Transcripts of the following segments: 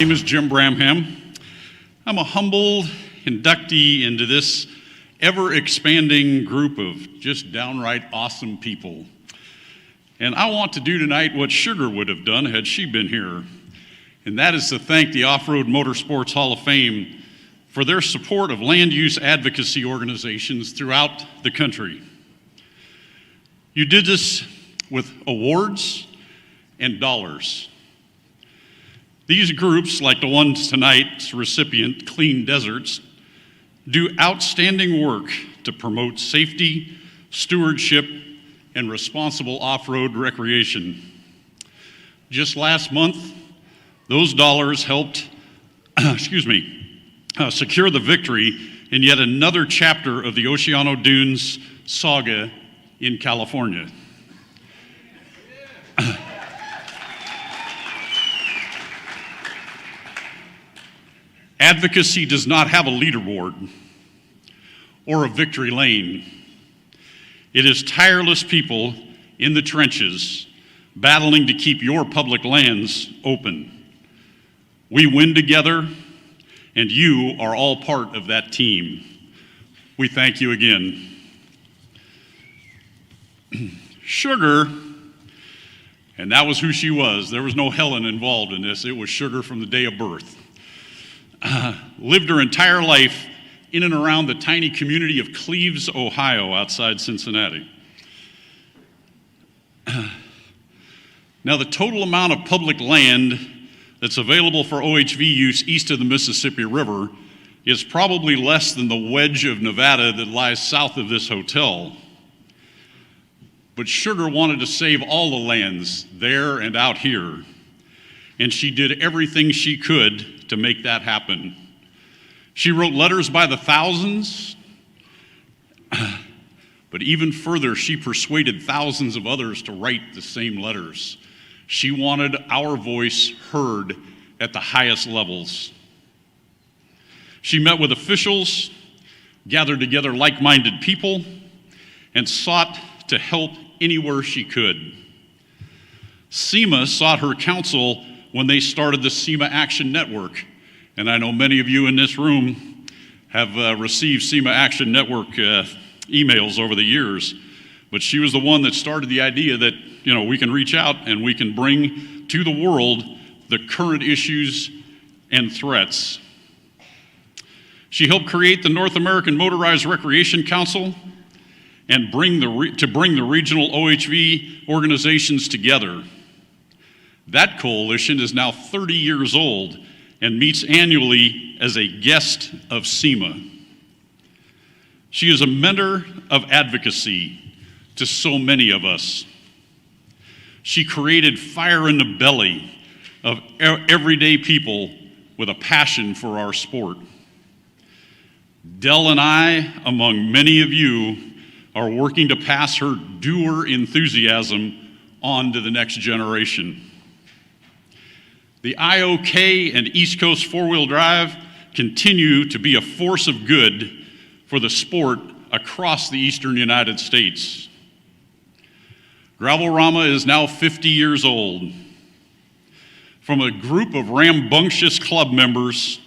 My name is Jim Bramham. I'm a humble inductee into this ever-expanding group of just downright awesome people. And I want to do tonight what Sugar would have done had she been here, and that is to thank the Off-Road Motorsports Hall of Fame for their support of land use advocacy organizations throughout the country. You did this with awards and dollars. These groups, like the ones tonight's recipient, Clean Deserts, do outstanding work to promote safety, stewardship, and responsible off-road recreation. Just last month, those dollars helped, secure the victory in yet another chapter of the Oceano Dunes saga in California. Advocacy does not have a leaderboard or a victory lane. It is tireless people in the trenches battling to keep your public lands open. We win together, and you are all part of that team. We thank you again. Sugar, and that was who she was. There was no Helen involved in this. It was Sugar from the day of birth. Lived her entire life in and around the tiny community of Cleves, Ohio, outside Cincinnati. Now, the total amount of public land that's available for OHV use east of the Mississippi River is probably less than the wedge of Nevada that lies south of this hotel. But Sugar wanted to save all the lands there and out here, and she did everything she could to make that happen. She wrote letters by the thousands, but even further, she persuaded thousands of others to write the same letters. She wanted our voice heard at the highest levels. She met with officials, gathered together like-minded people, and sought to help anywhere she could. SEMA sought her counsel when they started the SEMA Action Network. And I know many of you in this room have received SEMA Action Network emails over the years, but she was the one that started the idea that, we can reach out and we can bring to the world the current issues and threats. She helped create the North American Motorized Recreation Council and bring the regional OHV organizations together. That coalition is now 30 years old and meets annually as a guest of SEMA. She is a mentor of advocacy to so many of us. She created fire in the belly of everyday people with a passion for our sport. Dell and I, among many of you, are working to pass her doer enthusiasm on to the next generation. The IOK and East Coast four-wheel drive continue to be a force of good for the sport across the eastern United States. Gravel-Rama is now 50 years old. From a group of rambunctious club members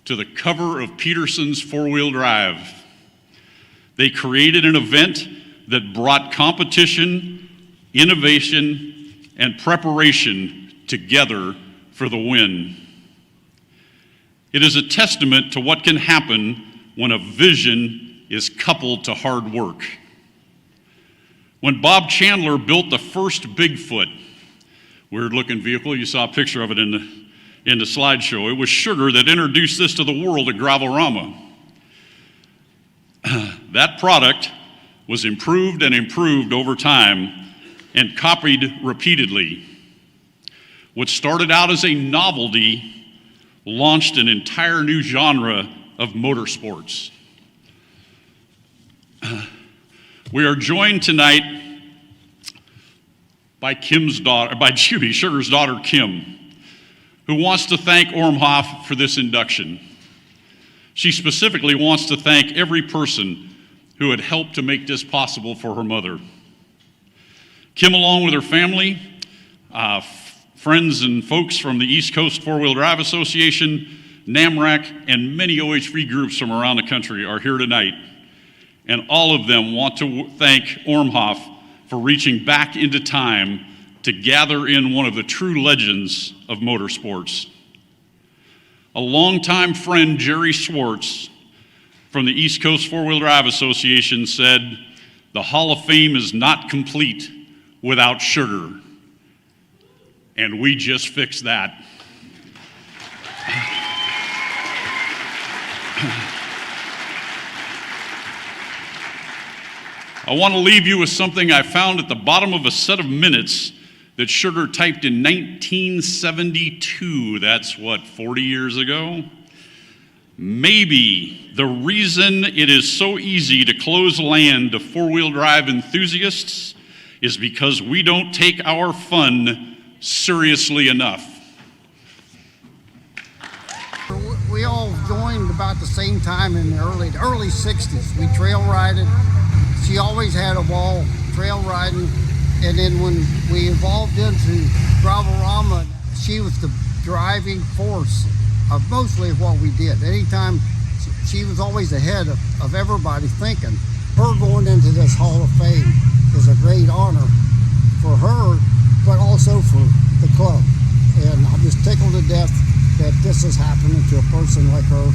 to the cover of Peterson's four-wheel drive, they created an event that brought competition, innovation, and preparation together for the win. It is a testament to what can happen when a vision is coupled to hard work. When Bob Chandler built the first Bigfoot, weird-looking vehicle, you saw a picture of it in the slideshow, it was Sugar that introduced this to the world at Gravel-Rama. That product was improved and improved over time and copied repeatedly. What started out as a novelty launched an entire new genre of motorsports. We are joined tonight by Sugar's daughter, Kim, who wants to thank ORMHOF for this induction. She specifically wants to thank every person who had helped to make this possible for her mother. Kim, along with her family, Friends and folks from the East Coast Four-Wheel Drive Association, NAMRAC, and many OHV groups from around the country are here tonight. And all of them want to thank ORMHOF for reaching back into time to gather in one of the true legends of motorsports. A longtime friend, Jerry Schwartz, from the East Coast Four-Wheel Drive Association said, "The Hall of Fame is not complete without Sugar." And we just fixed that. I want to leave you with something I found at the bottom of a set of minutes that Sugar typed in 1972. That's what, 40 years ago? Maybe the reason it is so easy to close land to four-wheel drive enthusiasts is because we don't take our fun seriously enough. We all joined about the same time in the early 60s. We trail rided. She always had a ball trail riding. And then when we evolved into Gravel-Rama, she was the driving force of mostly of what we did. Anytime, she was always ahead of everybody thinking. Her going into this Hall of Fame is a great honor for her, but also for the club. And I'm just tickled to death that this is happening to a person like her.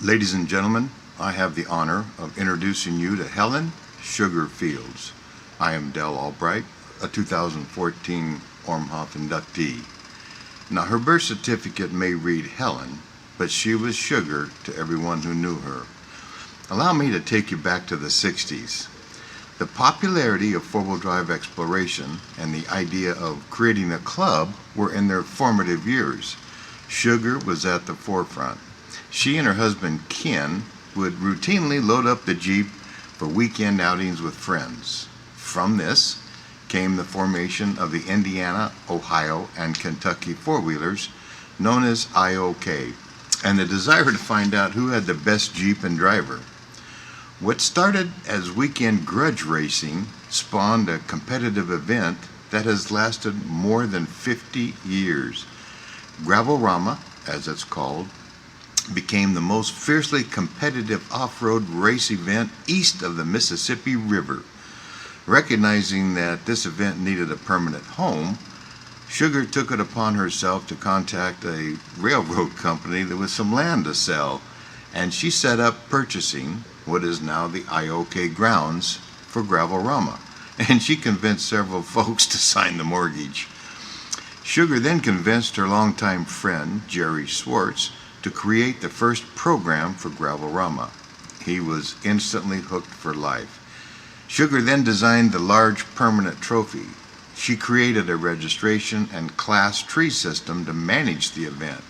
Ladies and gentlemen, I have the honor of introducing you to Helen Sugar Fields. I am Dell Albright, a 2014 ORMHOF inductee. Now, her birth certificate may read Helen, but she was Sugar to everyone who knew her. Allow me to take you back to the 60s. The popularity of four-wheel drive exploration and the idea of creating a club were in their formative years. Sugar was at the forefront. She and her husband Ken would routinely load up the Jeep for weekend outings with friends. From this came the formation of the Indiana, Ohio, and Kentucky four-wheelers, known as IOK, and the desire to find out who had the best Jeep and driver. What started as weekend grudge racing spawned a competitive event that has lasted more than 50 years. Gravel-Rama, as it's called, became the most fiercely competitive off-road race event east of the Mississippi River. Recognizing that this event needed a permanent home, Sugar took it upon herself to contact a railroad company that was some land to sell, and she set up purchasing what is now the IOK grounds for Gravel-Rama, and she convinced several folks to sign the mortgage. Sugar then convinced her longtime friend, Jerry Schwartz, to create the first program for Gravel-Rama. He was instantly hooked for life. Sugar then designed the large permanent trophy. She created a registration and class tree system to manage the event.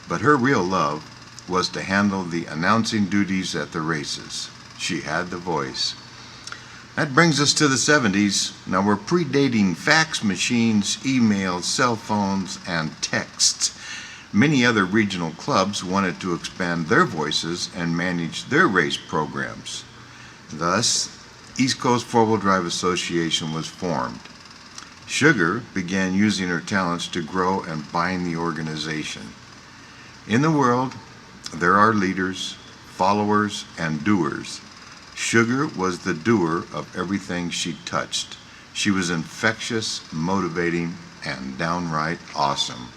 But her real love was to handle the announcing duties at the races. She had the voice. That brings us to the 70s. Now we're predating fax machines, emails, cell phones, and texts. Many other regional clubs wanted to expand their voices and manage their race programs. Thus, East Coast Four-Wheel Drive Association was formed. Sugar began using her talents to grow and bind the organization. In the world, there are leaders, followers, and doers. Sugar was the doer of everything she touched. She was infectious, motivating, and downright awesome.